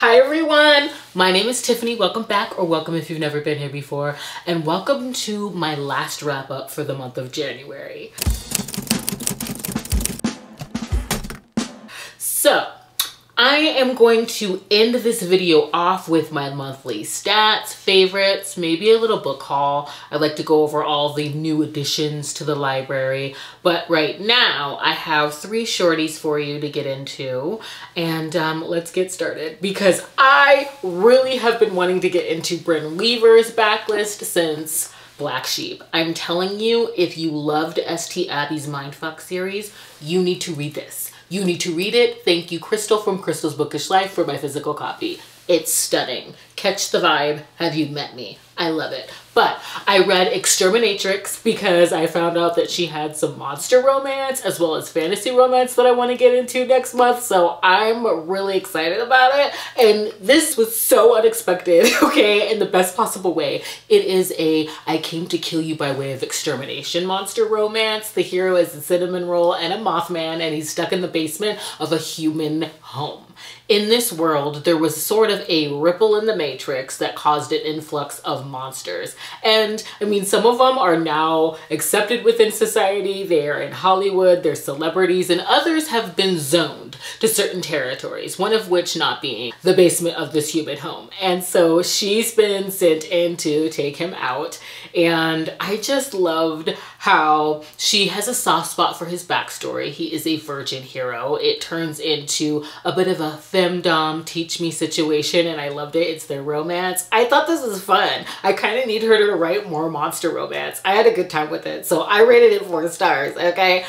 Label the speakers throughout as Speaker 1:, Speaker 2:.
Speaker 1: Hi everyone, my name is Tiffany. Welcome back, or welcome if you've never been here before, and welcome to my last wrap up for the month of January. So, I am going to end this video off with my monthly stats, favorites, maybe a little book haul. I'd like to go over all the new additions to the library, but right now I have 3 shorties for you to get into, and let's get started because I really have been wanting to get into Bryn Weaver's backlist since Black Sheep. I'm telling you, if you loved St. Abby's Mindfuck series, you need to read this. You need to read it. Thank you, Crystal from Crystal's Bookish Life, for my physical copy. It's stunning. Catch the vibe. Have you met me? I love it. But I read Exterminatrix because I found out that she had some monster romance as well as fantasy romance that I want to get into next month. So I'm really excited about it. And this was so unexpected, okay, in the best possible way. It is a I came to kill you by way of extermination monster romance. The hero is a cinnamon roll and a Mothman, and he's stuck in the basement of a human home. In this world, there was sort of a ripple in the matrix that caused an influx of monsters. And I mean, some of them are now accepted within society. They are in Hollywood, they're celebrities, and others have been zoned to certain territories, one of which not being the basement of this human home. And so she's been sent in to take him out. And I just loved how she has a soft spot for his backstory. He is a virgin hero. It turns into a bit of a femdom teach me situation, and I loved it. It's their romance. I thought this was fun. I kind of need her to write more monster romance. I had a good time with it, so I rated it 4 stars, okay?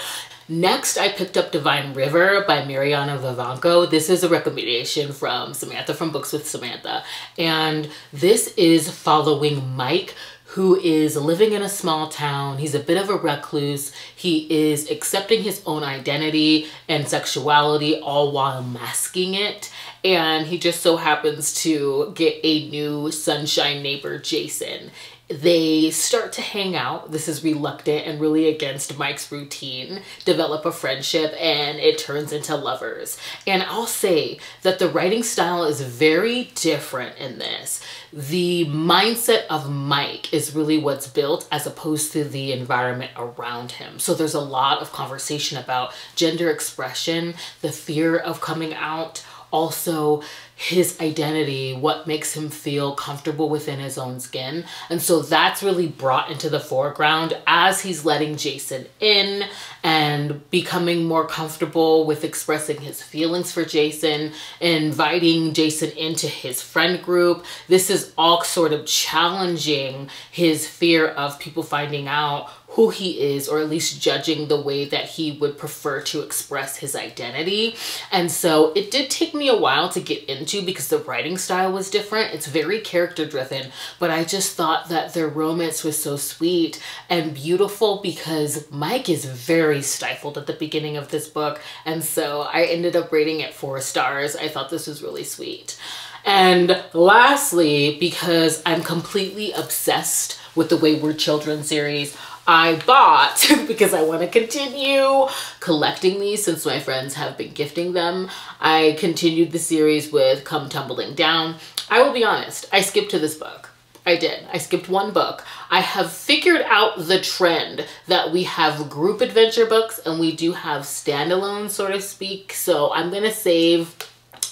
Speaker 1: Next, I picked up Divine River by Mariana Vivanco. This is a recommendation from Samantha from Books with Samantha, and this is following Mike, who is living in a small town. He's a bit of a recluse. He is accepting his own identity and sexuality, all while masking it. And he just so happens to get a new sunshine neighbor, Jason. They start to hang out. This is reluctant and really against Mike's routine, develop a friendship, and it turns into lovers. And I'll say that the writing style is very different in this. The mindset of Mike is really what's built as opposed to the environment around him. So there's a lot of conversation about gender expression, the fear of coming out, also his identity, what makes him feel comfortable within his own skin. And so that's really brought into the foreground as he's letting Jason in and becoming more comfortable with expressing his feelings for Jason, inviting Jason into his friend group. This is all sort of challenging his fear of people finding out who he is, or at least judging the way that he would prefer to express his identity. And so it did take me a while to get into because the writing style was different. It's very character driven, but I just thought that their romance was so sweet and beautiful because Mike is very stifled at the beginning of this book. And so I ended up rating it 4 stars. I thought this was really sweet. And lastly, because I'm completely obsessed with the Wayward Children series, I bought, because I want to continue collecting these since my friends have been gifting them, I continued the series with Come Tumbling Down. I will be honest, I skipped to this book. I did. I skipped 1 book. I have figured out the trend that we have group adventure books and we do have standalone, so to speak. So I'm going to save,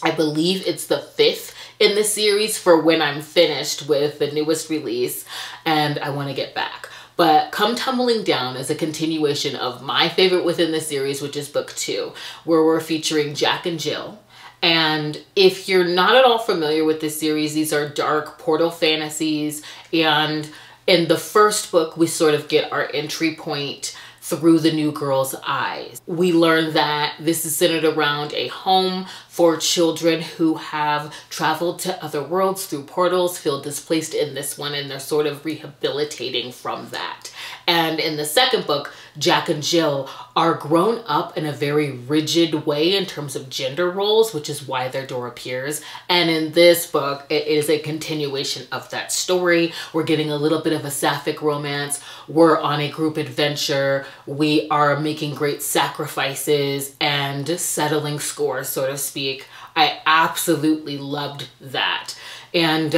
Speaker 1: I believe it's the 5th in the series for when I'm finished with the newest release and I want to get back. But Come Tumbling Down is a continuation of my favorite within the series, which is book 2, where we're featuring Jack and Jill. And if you're not at all familiar with this series, these are dark portal fantasies. And in the first book, we sort of get our entry point through the new girl's eyes. We learn that this is centered around a home for children who have traveled to other worlds through portals, feel displaced in this one, and they're sort of rehabilitating from that. And in the second book, Jack and Jill are grown up in a very rigid way in terms of gender roles, which is why their door appears. And in this book, it is a continuation of that story. We're getting a little bit of a sapphic romance. We're on a group adventure. We are making great sacrifices and settling scores, so to speak. I absolutely loved that. And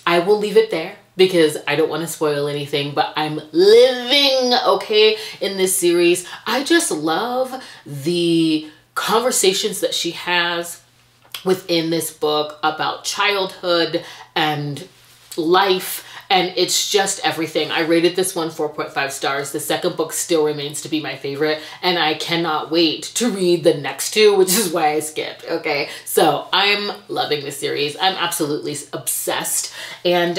Speaker 1: I will leave it there because I don't want to spoil anything, but I'm living, okay, in this series. I just love the conversations that she has within this book about childhood and life, and it's just everything. I rated this one 4.5 stars. The second book still remains to be my favorite, and I cannot wait to read the next two, which is why I skipped, okay? So I'm loving this series. I'm absolutely obsessed, and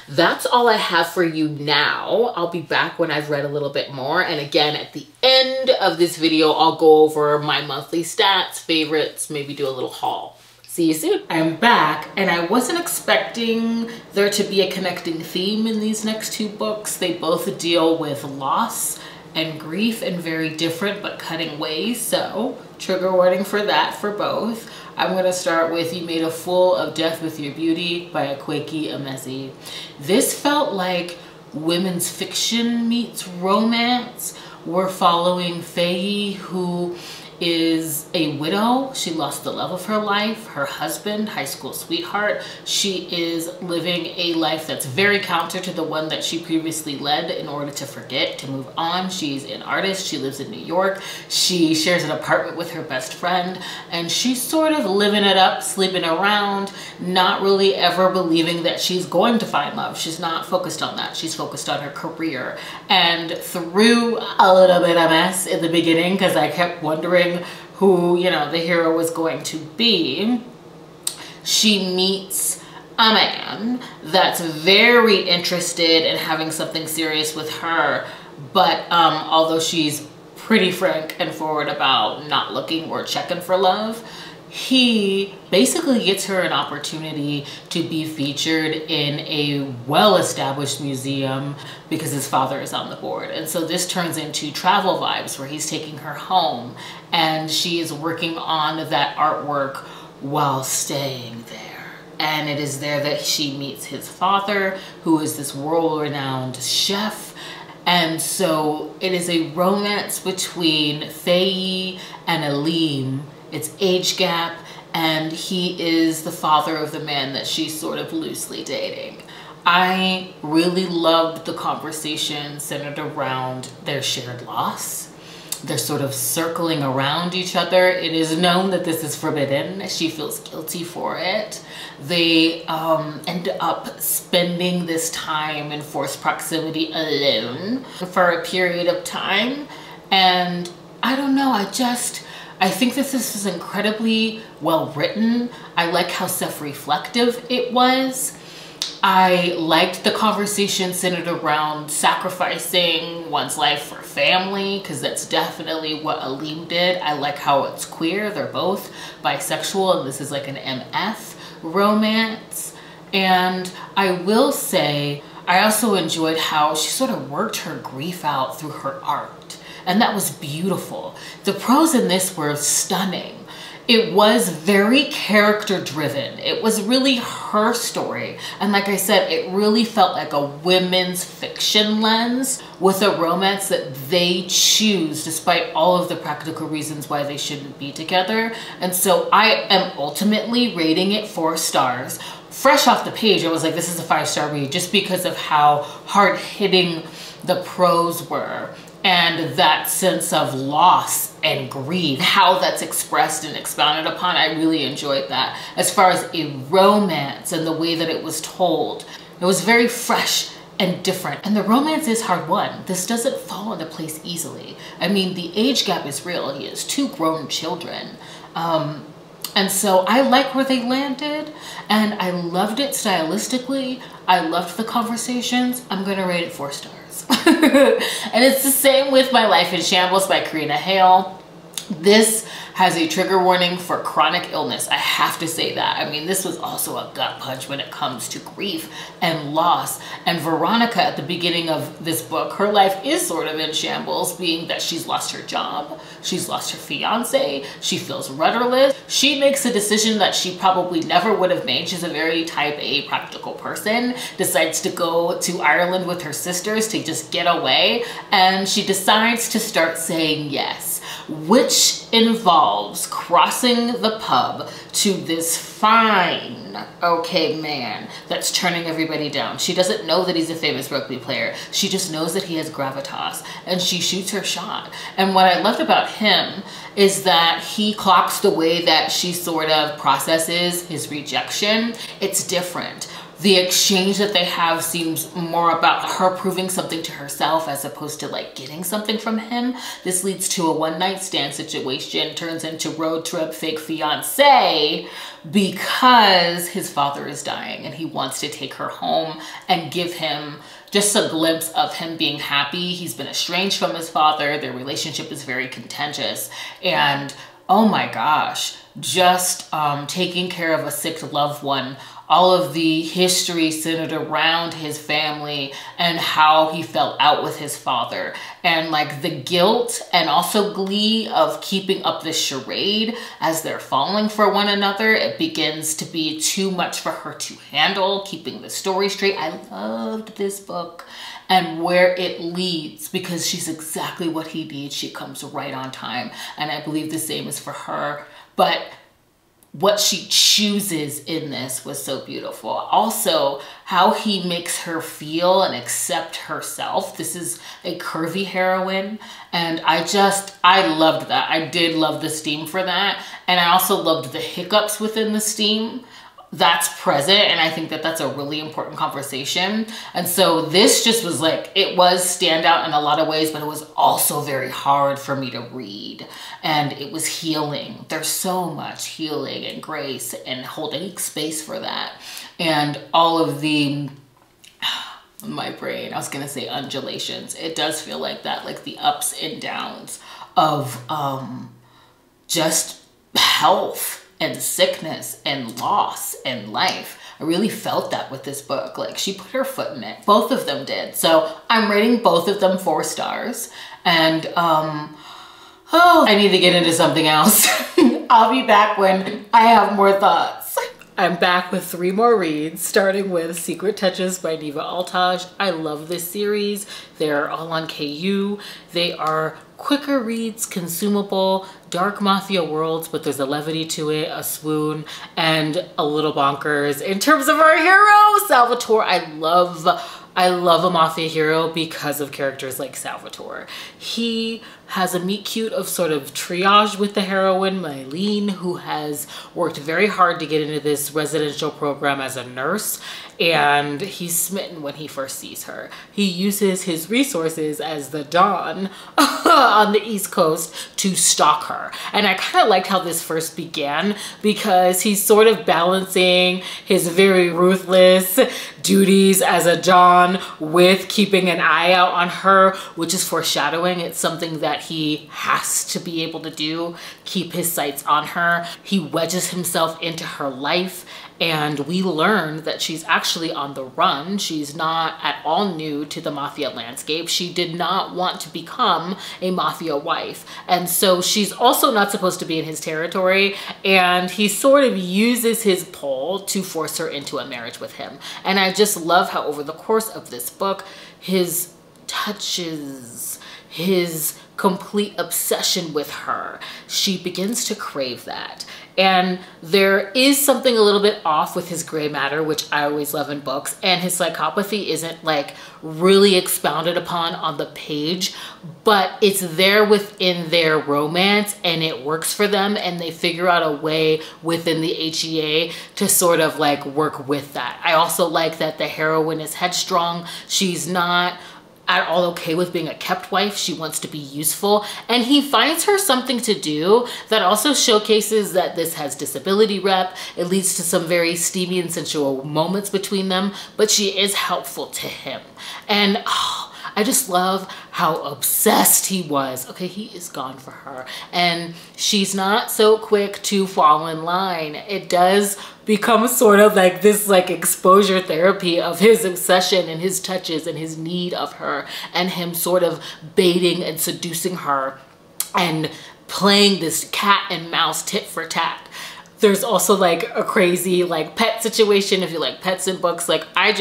Speaker 1: that's all I have for you now. I'll be back when I've read a little bit more, and again, at the end of this video, I'll go over my monthly stats, favorites, maybe do a little haul. See you soon. I'm back, and I wasn't expecting there to be a connecting theme in these next two books. They both deal with loss and grief in very different but cutting ways, so trigger warning for that for both. I'm gonna start with You Made a Fool of Death with Your Beauty by Akwaeke Emezi. This felt like women's fiction meets romance. We're following Faye, who is a widow. She lost the love of her life, her husband, high school sweetheart. She is living a life that's very counter to the one that she previously led in order to forget, to move on. She's an artist. She lives in New York. She shares an apartment with her best friend, and she's sort of living it up, sleeping around, not really ever believing that she's going to find love. She's not focused on that. She's focused on her career. And through a little bit of mess in the beginning, because I kept wondering who, you know, the hero was going to be, she meets a man that's very interested in having something serious with her, but although she's pretty frank and forward about not looking or checking for love, he basically gets her an opportunity to be featured in a well-established museum because his father is on the board. And so this turns into travel vibes where he's taking her home and she is working on that artwork while staying there. And it is there that she meets his father, who is this world-renowned chef. And so it is a romance between Faye and Aleem. It's age gap, and he is the father of the man that she's sort of loosely dating. I really loved the conversation centered around their shared loss. They're sort of circling around each other. It is known that this is forbidden. She feels guilty for it. They end up spending this time in forced proximity alone for a period of time. And I don't know, I think that this is incredibly well written. I like how self-reflective it was. I liked the conversation centered around sacrificing one's life for family, because that's definitely what Aleem did. I like how it's queer. They're both bisexual, and this is like an MF romance. And I will say, I also enjoyed how she sort of worked her grief out through her art. And that was beautiful. The prose in this were stunning. It was very character driven. It was really her story. And like I said, it really felt like a women's fiction lens with a romance that they choose despite all of the practical reasons why they shouldn't be together. And so I am ultimately rating it 4 stars. Fresh off the page, I was like, this is a 5-star read just because of how hard hitting the prose were. And that sense of loss and grief, how that's expressed and expounded upon, I really enjoyed that. As far as a romance and the way that it was told, it was very fresh and different. And the romance is hard won. This doesn't fall into place easily. I mean, the age gap is real. He has 2 grown children. And so I like where they landed, and I loved it stylistically. I loved the conversations. I'm gonna rate it 4 stars. And it's the same with My Life in Shambles by Karina Hale. This has a trigger warning for chronic illness. I have to say that. I mean, this was also a gut punch when it comes to grief and loss. And Veronica, at the beginning of this book, her life is sort of in shambles, being that she's lost her job, she's lost her fiance, she feels rudderless. She makes a decision that she probably never would have made. She's a very type A practical person, decides to go to Ireland with her sisters to just get away, and she decides to start saying yes. which involves crossing the pub to this fine, okay, man that's turning everybody down. She doesn't know that he's a famous rugby player. She just knows that he has gravitas, and she shoots her shot. And what I loved about him is that he clocks the way that she sort of processes his rejection. It's different. The exchange that they have seems more about her proving something to herself as opposed to like getting something from him. This leads to a one-night stand situation, turns into road trip, fake fiance, because his father is dying and he wants to take her home and give him just a glimpse of him being happy. He's been estranged from his father. Their relationship is very contentious. And oh my gosh, just taking care of a sick loved one, all of the history centered around his family and how he fell out with his father, and like the guilt and also glee of keeping up this charade as they're falling for one another. It begins to be too much for her to handle, keeping the story straight. I loved this book and where it leads, because she's exactly what he needs. She comes right on time, and I believe the same is for her. But what she chooses in this was so beautiful. Also, how he makes her feel and accept herself. This is a curvy heroine, and I loved that. I did love the steam for that, and I also loved the hiccups within the steam that's present, and I think that that's a really important conversation. And so this just was like, it was standout in a lot of ways, but it was also very hard for me to read, and it was healing. There's so much healing and grace and holding space for that, and all of the my brain, I was gonna say undulations. It does feel like that, like the ups and downs of just health and sickness and loss and life. I really felt that with this book. Like, she put her foot in it. Both of them did. So I'm rating both of them 4 stars. And oh, I need to get into something else. I'll be back when I have more thoughts. I'm back with 3 more reads, starting with Secret Touches by Neva Altaj. I love this series. They're all on KU. They are quicker reads, consumable, dark mafia worlds, but there's a levity to it, a swoon, and a little bonkers. In terms of our hero, Salvatore, I love a mafia hero because of characters like Salvatore. He has a meet cute of sort of triage with the heroine, Mylene, who has worked very hard to get into this residential program as a nurse, and he's smitten when he first sees her. He uses his resources as the Don on the East Coast to stalk her. And I kind of liked how this first began, because he's sort of balancing his very ruthless duties as a Don with keeping an eye out on her, which is foreshadowing. It's something that he has to be able to do, keep his sights on her. He wedges himself into her life, and we learn that she's actually on the run. She's not at all new to the mafia landscape. She did not want to become a mafia wife. And so she's also not supposed to be in his territory. And he sort of uses his pull to force her into a marriage with him. And I just love how over the course of this book, his touches, his complete obsession with her, she begins to crave that. And there is something a little bit off with his gray matter, which I always love in books, and his psychopathy isn't like really expounded upon on the page, but it's there within their romance, and it works for them, and they figure out a way within the HEA to sort of like work with that. I also like that the heroine is headstrong. She's not at all okay with being a kept wife. She wants to be useful, and he finds her something to do that also showcases that this has disability rep. It leads to some very steamy and sensual moments between them, but she is helpful to him. And oh, I just love how obsessed he was. Okay, he is gone for her, and she's not so quick to fall in line. It does become sort of like this like exposure therapy of his obsession and his touches and his need of her, and him sort of baiting and seducing her and playing this cat and mouse tit for tat. There's also like a crazy like pet situation. If you like pets in books, like I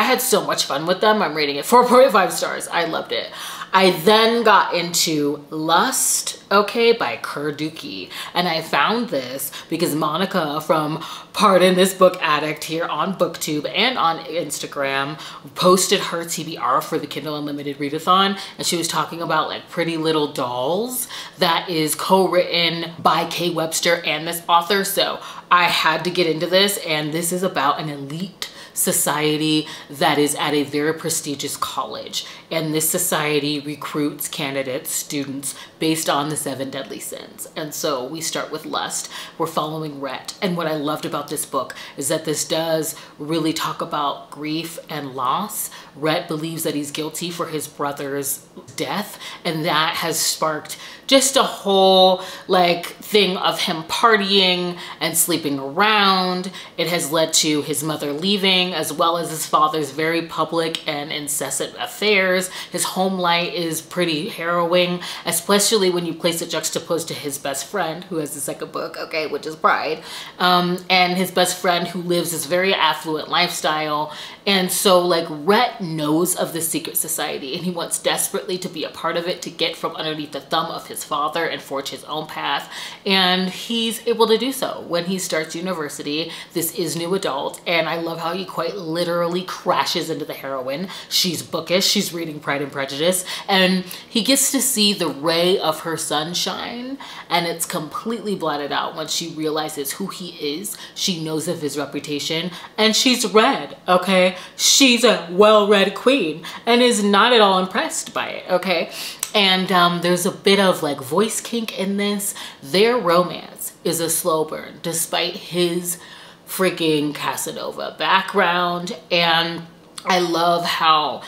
Speaker 1: had so much fun with them. I'm rating it 4.5 stars. I loved it. I then got into Lust, okay, by Kurduki. And I found this because Monica from Pardon This Book Addict here on BookTube and on Instagram posted her TBR for the Kindle Unlimited Readathon, and she was talking about like Pretty Little Dolls that is co-written by Kay Webster and this author. So I had to get into this, and this is about an elite society that is at a very prestigious college, and this society recruits candidates, students, based on the 7 deadly sins. And so we start with Lust. We're following Rhett, and what I loved about this book is that this does really talk about grief and loss. Rhett believes that he's guilty for his brother's death, and that has sparked just a whole like thing of him partying and sleeping around. It has led to his mother leaving, as well as his father's very public and incessant affairs. His home life is pretty harrowing, especially when you place it juxtaposed to his best friend, who has the second book, okay, which is Pride, and his best friend who lives this very affluent lifestyle. And so like Rhett knows of this secret society, and he wants desperately to be a part of it, to get from underneath the thumb of his father and forge his own path. And he's able to do so when he starts university. This is New Adult, and I love how he quite literally crashes into the heroine. She's bookish, she's reading Pride and Prejudice, and he gets to see the ray of her sunshine, and it's completely blotted out when she realizes who he is. She knows of his reputation, and she's read, okay? She's a well-read queen and is not at all impressed by it, okay? And there's a bit of like voice kink in this. Their romance is a slow burn despite his freaking Casanova background. And I love how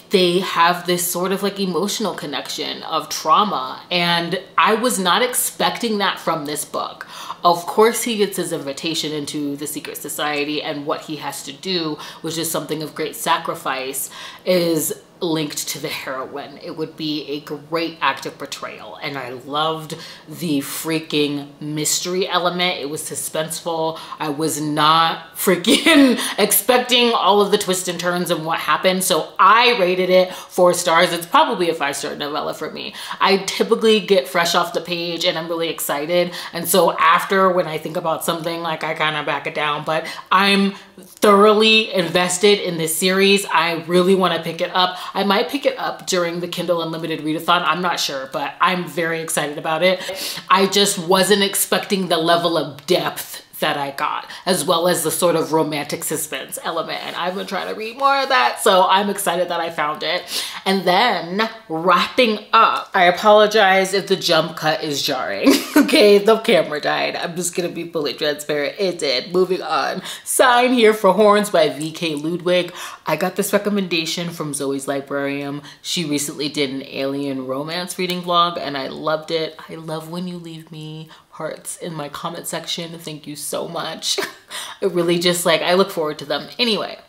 Speaker 1: they have this sort of like emotional connection of trauma, and I was not expecting that from this book. Of course, he gets his invitation into the secret society, and what he has to do, which is something of great sacrifice, is linked to the heroine. It would be a great act of betrayal, and I loved the freaking mystery element. It was suspenseful. I was not freaking expecting all of the twists and turns and what happened, so I rated it 4 stars. It's probably a 5-star novella for me. I typically get fresh off the page and I'm really excited, and so after, when I think about something, like I kind of back it down, but I'm thoroughly invested in this series. I really want to pick it up. I might pick it up during the Kindle Unlimited Readathon. I'm not sure, but I'm very excited about it. I just wasn't expecting the level of depth that I got, as well as the sort of romantic suspense element. And I've been trying to read more of that, so I'm excited that I found it. And then wrapping up, I apologize if the jump cut is jarring. Okay, the camera died. I'm just gonna be fully transparent. It did. Moving on. Sign Here for Horns by V.K. Ludwig. I got this recommendation from Zoe's Librarian. She recently did an alien romance reading vlog, and I loved it. I love when you leave me hearts in my comment section. Thank you so much. It really just like, I look forward to them. Anyway,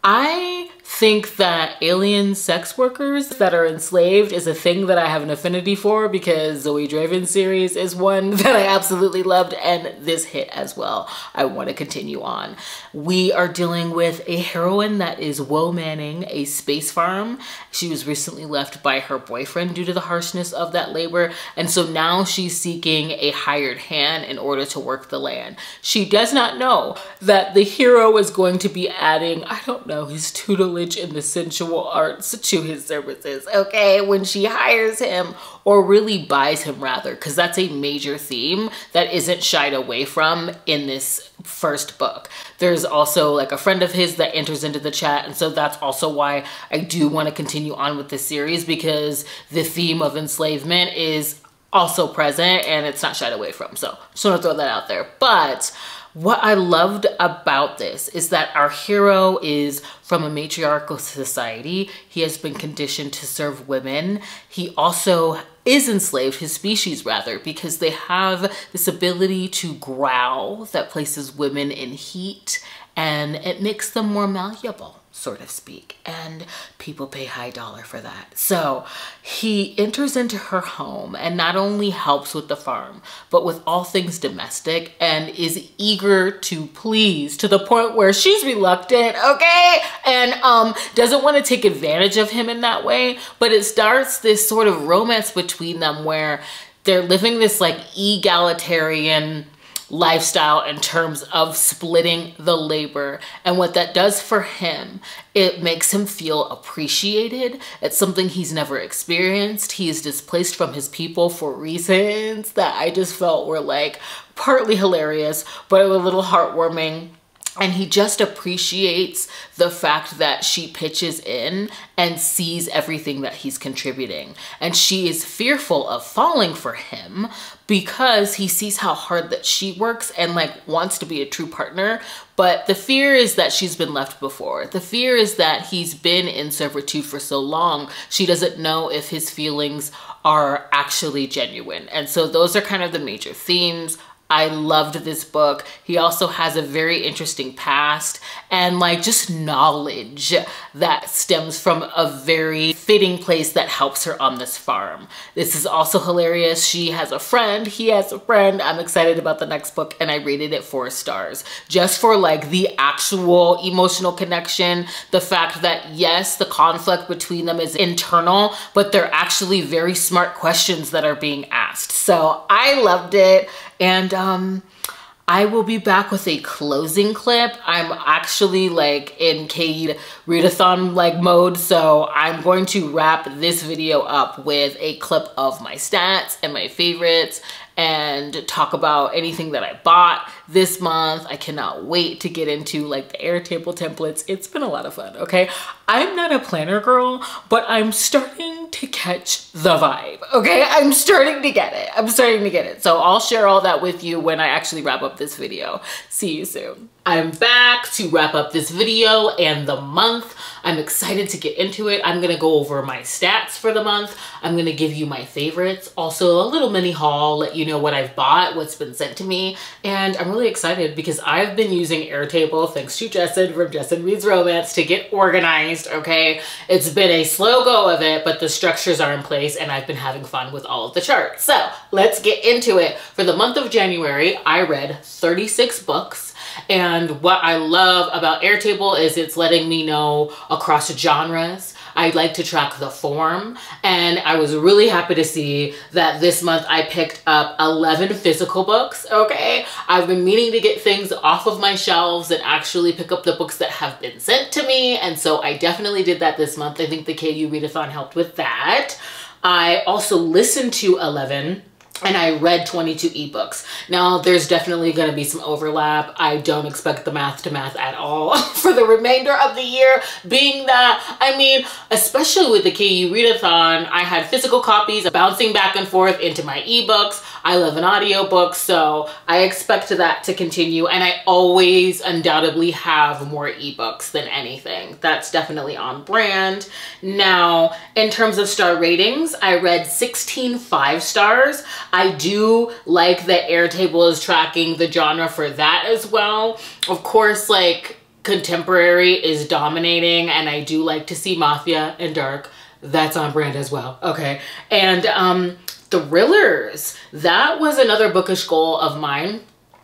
Speaker 1: I think that alien sex workers that are enslaved is a thing that I have an affinity for, because Zoe Draven's series is one that I absolutely loved, and this hit as well. I want to continue on. We are dealing with a heroine that is woe-manning a space farm. She was recently left by her boyfriend due to the harshness of that labor, and so now she's seeking a hired hand in order to work the land. She does not know that the hero is going to be adding, I don't know, his tutelage in the sensual arts to his services, okay, when she hires him, or really buys him rather, because that's a major theme that isn't shied away from in this first book. There's also like a friend of his that enters into the chat, and so that's also why I do want to continue on with this series, because the theme of enslavement is also present and it's not shied away from. So just want to throw that out there. But what I loved about this is that our hero is from a matriarchal society. He has been conditioned to serve women. He also is enslaved, his species rather, because they have this ability to growl that places women in heat and it makes them more malleable, so to speak, and people pay high dollar for that. So he enters into her home and not only helps with the farm, but with all things domestic, and is eager to please to the point where she's reluctant, okay? And doesn't want to take advantage of him in that way, but it starts this sort of romance between them where they're living this like egalitarian lifestyle in terms of splitting the labor. And what that does for him, it makes him feel appreciated. It's something he's never experienced. He is displaced from his people for reasons that I just felt were like partly hilarious, but a little heartwarming. And he just appreciates the fact that she pitches in and sees everything that he's contributing. And she is fearful of falling for him because he sees how hard that she works and like wants to be a true partner. But the fear is that she's been left before. The fear is that he's been in servitude for so long, she doesn't know if his feelings are actually genuine. And so those are kind of the major themes. I loved this book. He also has a very interesting past and like just knowledge that stems from a very fitting place that helps her on this farm. This is also hilarious. She has a friend, he has a friend. I'm excited about the next book and I rated it 4 stars just for like the actual emotional connection. The fact that yes, the conflict between them is internal, but they're actually very smart questions that are being asked. So I loved it. And I will be back with a closing clip. I'm actually like in KU readathon like mode, so I'm going to wrap this video up with a clip of my stats and my favorites and talk about anything that I bought this month. I cannot wait to get into like the Airtable templates. It's been a lot of fun, okay? I'm not a planner girl, but I'm starting to catch the vibe, okay? I'm starting to get it. I'm starting to get it. So I'll share all that with you when I actually wrap up this video. See you soon. I'm back to wrap up this video and the month. I'm excited to get into it. I'm gonna go over my stats for the month. I'm gonna give you my favorites. Also a little mini haul, let you know what I've bought, what's been sent to me. And I'm really excited because I've been using Airtable, thanks to Jessin from Jessin Reads Romance, to get organized, okay? It's been a slow go of it, but the structures are in place and I've been having fun with all of the charts. So let's get into it. For the month of January, I read 36 books. And what I love about Airtable is it's letting me know across genres. I like to track the form, and I was really happy to see that this month I picked up 11 physical books, okay? I've been meaning to get things off of my shelves and actually pick up the books that have been sent to me, and so I definitely did that this month. I think the KU Readathon helped with that. I also listened to 11 and I read 22 ebooks. Now, there's definitely gonna be some overlap. I don't expect the math to math at all for the remainder of the year, being that, I mean, especially with the KU Readathon, I had physical copies bouncing back and forth into my ebooks. I love an audiobook, so I expect that to continue, and I always undoubtedly have more ebooks than anything. That's definitely on brand. Now, in terms of star ratings, I read 16 5 stars. I do like that Airtable is tracking the genre for that as well. Of course, like contemporary is dominating, and I do like to see Mafia and Dark. That's on brand as well, okay? And thrillers, that was another bookish goal of mine.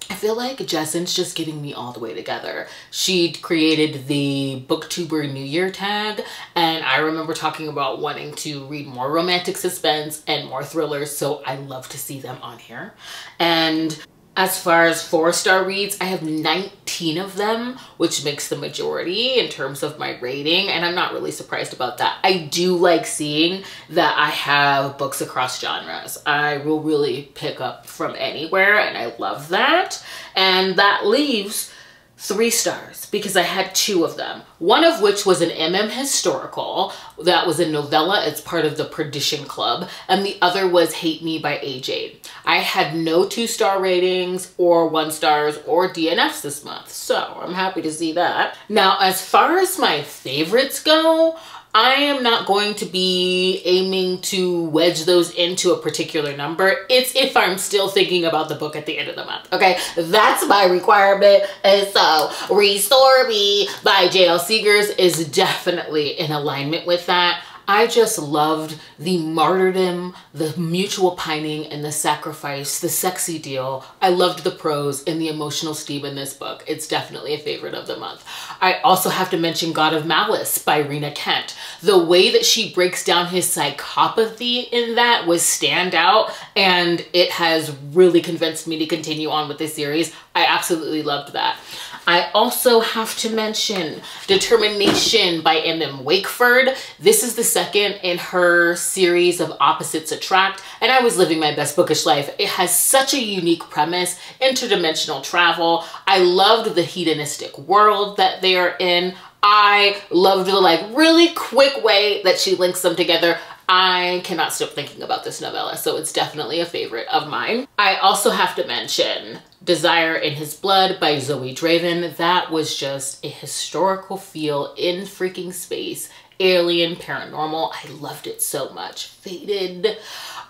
Speaker 1: I feel like Jessin's just getting me all the way together. She created the Booktuber New Year tag, and I remember talking about wanting to read more romantic suspense and more thrillers, so I love to see them on here. And as far as 4-star reads, I have 19 of them, which makes the majority in terms of my rating, and I'm not really surprised about that. I do like seeing that I have books across genres. I will really pick up from anywhere, and I love that. And that leaves 3 stars because I had 2 of them. One of which was an MM historical. That was a novella. It's part of the Perdition Club. And the other was Hate Me by AJ. I had no 2-star ratings or 1 stars or DNFs this month. So I'm happy to see that. Now, as far as my favorites go, I am not going to be aiming to wedge those into a particular number. It's if I'm still thinking about the book at the end of the month, okay? That's my requirement. And so Restore Me by J.L. Seegers is definitely in alignment with that. I just loved the martyrdom, the mutual pining, and the sacrifice, the sexy deal. I loved the prose and the emotional steam in this book. It's definitely a favorite of the month. I also have to mention God of Malice by Rena Kent. The way that she breaks down his psychopathy in that was standout, and it has really convinced me to continue on with this series. I absolutely loved that. I also have to mention Determination by M.M. Wakeford. This is the second in her series of Opposites Attract, and I was living my best bookish life. It has such a unique premise, interdimensional travel. I loved the hedonistic world that they are in. I loved the really quick way that she links them together. I cannot stop thinking about this novella, so it's definitely a favorite of mine. I also have to mention Desire in His Blood by Zoe Draven. That was just a historical feel in freaking space, alien, paranormal. I loved it so much. Fated.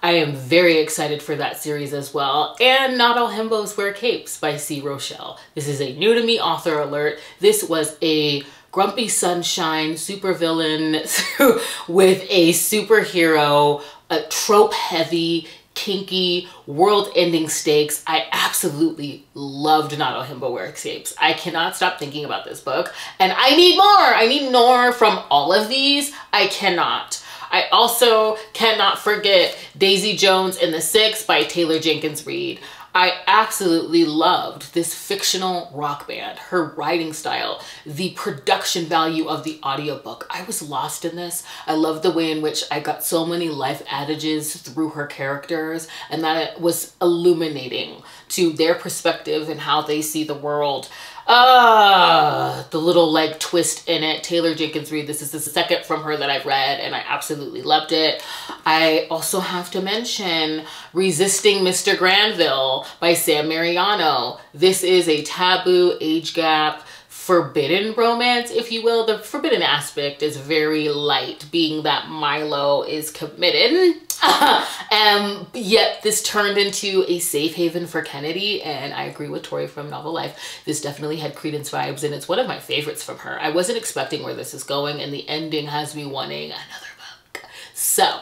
Speaker 1: I am very excited for that series as well. And Not All Himbos Wear Capes by C. Rochelle. This is a new to me author alert. This was a grumpy sunshine supervillain with a superhero, a trope heavy, kinky, world-ending stakes. I absolutely loved Not All Himbo Wear Capes. I cannot stop thinking about this book, and I need more. I need more from all of these. I cannot. I also cannot forget Daisy Jones and the Six by Taylor Jenkins Reid. I absolutely loved this fictional rock band, her writing style, the production value of the audiobook. I was lost in this. I loved the way in which I got so many life adages through her characters, and that it was illuminating to their perspective and how they see the world. The little twist in it. Taylor Jenkins Reid, this is the second from her that I've read, and I absolutely loved it. I also have to mention Resisting Mr. Granville by Sam Mariano. This is a taboo, age gap, forbidden romance, if you will. The forbidden aspect is very light, being that Milo is committed. Yet this turned into a safe haven for Kennedy, and I agree with Tori from Novel Life. This definitely had Credence vibes, and it's one of my favorites from her. I wasn't expecting where this is going, and the ending has me wanting another book. So,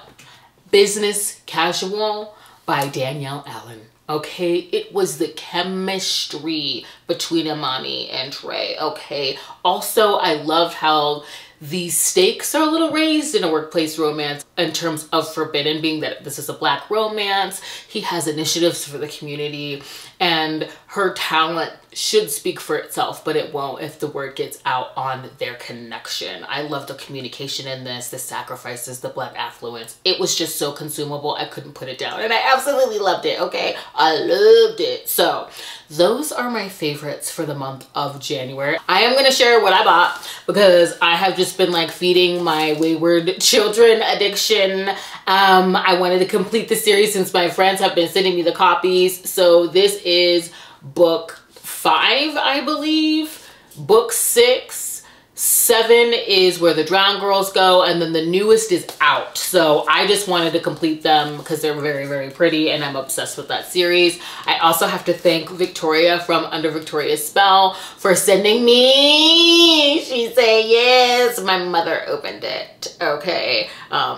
Speaker 1: Business Casual by Danielle Allen. Okay, it was the chemistry between Imani and Trey, okay? Also, I loved how the stakes are a little raised in a workplace romance in terms of forbidden, being that this is a Black romance. He has initiatives for the community, and her talent should speak for itself, but it won't if the word gets out on their connection. I love the communication in this, the sacrifices, the Black affluence. It was just so consumable, I couldn't put it down, and I absolutely loved it, okay? I loved it. So those are my favorites for the month of January. I am gonna share what I bought because I have just been feeding my wayward children addiction. I wanted to complete the series since my friends have been sending me the copies. So this is book 5, I believe. Book 6. 7 is Where the Drowned Girls Go, and then the newest is out. So I just wanted to complete them because they're very, very pretty, and I'm obsessed with that series. I also have to thank Victoria from Under Victoria's Spell for sending me. She said yes. My mother opened it. Okay.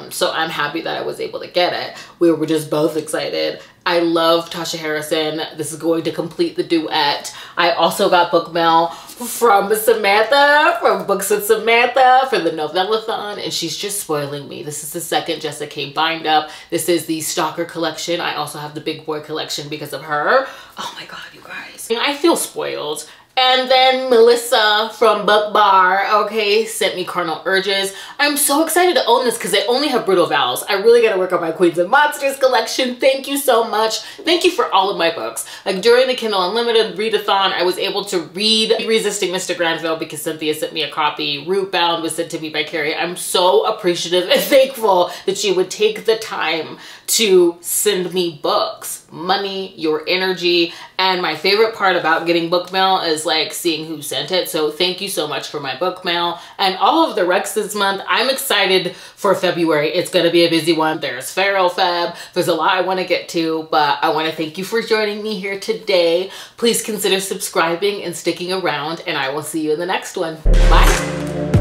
Speaker 1: So I'm happy that I was able to get it. We were just both excited. I love Tasha Harrison. This is going to complete the duet. I also got book mail from Samantha, from Books with Samantha for the Novella-thon, and she's just spoiling me. This is the second Jessica K. bind up. This is the Stalker collection. I also have the Big Boy collection because of her. Oh my God, you guys. I feel spoiled. And then Melissa from Book Bar, okay, sent me Carnal Urges. I'm so excited to own this because I only have Brittle Vows. I really got to work on my Queens and Monsters collection. Thank you so much. Thank you for all of my books. During the Kindle Unlimited readathon, I was able to read Resisting Mr. Granville because Cynthia sent me a copy. Rootbound was sent to me by Carrie. I'm so appreciative and thankful that she would take the time to send me books, money, your energy. And my favorite part about getting book mail is always like seeing who sent it. So thank you so much for my book mail and all of the recs this month. I'm excited for February. It's going to be a busy one. There's Feral Feb. There's a lot I want to get to, but I want to thank you for joining me here today. Please consider subscribing and sticking around, and I will see you in the next one. Bye.